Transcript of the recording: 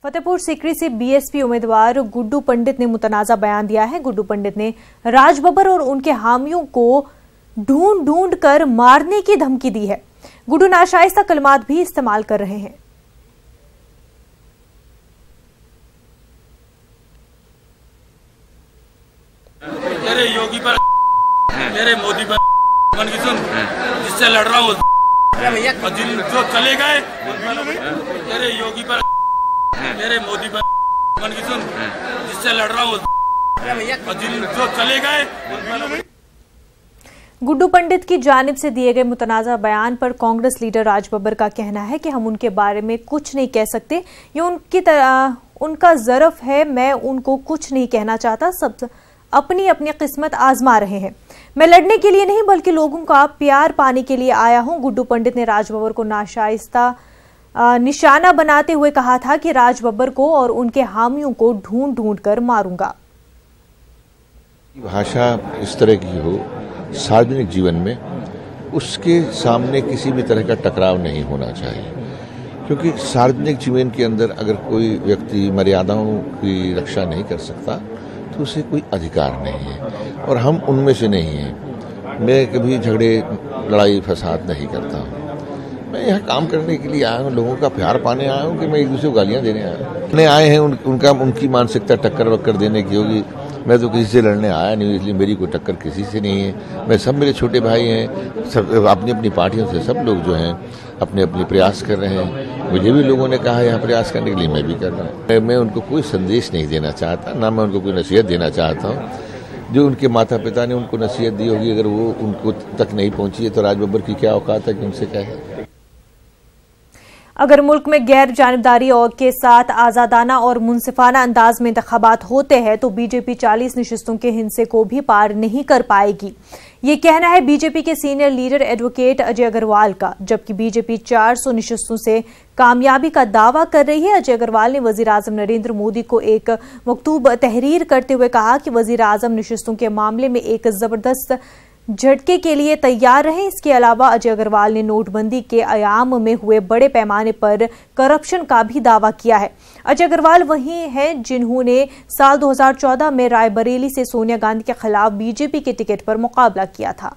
फतेहपुर सीकरी से बीएसपी उम्मीदवार गुड्डू पंडित ने मुतनाज़ा बयान दिया है। गुड्डू पंडित ने राज बब्बर और उनके हामियों को ढूंढ ढूंढ कर मारने की धमकी दी है। गुड्डू नाशाइस्ता कलमात भी इस्तेमाल कर रहे हैं। तेरे योगी पर, तेरे मोदी पर जिससे लड़ रहा हूँ और जो चले गए, तेरे योगी पर, तेरे मोदी पर जिससे लड़ रहा हूँ और जो चले गए। गुड्डू पंडित की जानिब से दिए गए मुतनाज़ा बयान पर कांग्रेस लीडर राज बब्बर का कहना है कि हम उनके बारे में कुछ नहीं कह सकते, ये उनकी तरह उनका ज़रफ है, मैं उनको कुछ नहीं कहना चाहता, सब अपनी अपनी किस्मत आजमा रहे हैं। मैं लड़ने के लिए नहीं बल्कि लोगों का प्यार पाने के लिए आया हूं। गुड्डू पंडित ने राज बब्बर को नाशाइस्ता निशाना बनाते हुए कहा था कि राज बब्बर को और उनके हामियों को ढूंढ ढूंढ कर मारूंगा। भाषा इस तरह की हो सार्वजनिक जीवन में, उसके सामने किसी भी तरह का टकराव नहीं होना चाहिए, क्योंकि सार्वजनिक जीवन के अंदर अगर कोई व्यक्ति मर्यादाओं की रक्षा नहीं कर सकता तो उसे कोई अधिकार नहीं है, और हम उनमें से नहीं हैं। मैं कभी झगड़े लड़ाई फसाद नहीं करता हूँ। मैं यहाँ काम करने के लिए आया हूँ, लोगों का प्यार पाने आया हूँ कि मैं एक दूसरे को गालियाँ देने आया हूँ। उन्हें आए हैं उनकी मानसिकता टक्कर वक्कर देने की होगी। मैं तो किसी से लड़ने आया नहीं, इसलिए मेरी कोई टक्कर किसी से नहीं है। मैं सब मेरे छोटे भाई हैं, सब अपनी अपनी पार्टियों से सब लोग जो हैं अपने अपने प्रयास कर रहे हैं। मुझे भी लोगों ने कहा यहाँ प्रयास करने के लिए, मैं भी कर रहा हूँ। मैं उनको कोई संदेश नहीं देना चाहता, ना मैं उनको कोई नसीहत देना चाहता हूँ। जो उनके माता पिता ने उनको नसीहत दी होगी, अगर वो उनको तक नहीं पहुंची है तो राज बब्बर की क्या औकात है कि उनसे कहे। अगर मुल्क में गैर जानिबदारी और के साथ आजादाना और मुनसिफाना अंदाज में इंतखाबात होते हैं तो बीजेपी 40 नशिस्तों के हिंसे को भी पार नहीं कर पाएगी। ये कहना है बीजेपी के senior leader advocate Ajay Agarwal का, जबकि बीजेपी 400 नशिस्तों से कामयाबी का दावा कर रही है। अजय अग्रवाल ने वजीर आजम नरेंद्र मोदी को एक मकतूब तहरीर करते हुए कहा कि वजीर आजम नशिस्तों के मामले में एक जबरदस्त झटके के लिए तैयार रहे। इसके अलावा अजय अग्रवाल ने नोटबंदी के आयाम में हुए बड़े पैमाने पर करप्शन का भी दावा किया है। अजय अग्रवाल वही हैं जिन्होंने साल 2014 में रायबरेली से सोनिया गांधी के खिलाफ बीजेपी के टिकट पर मुकाबला किया था।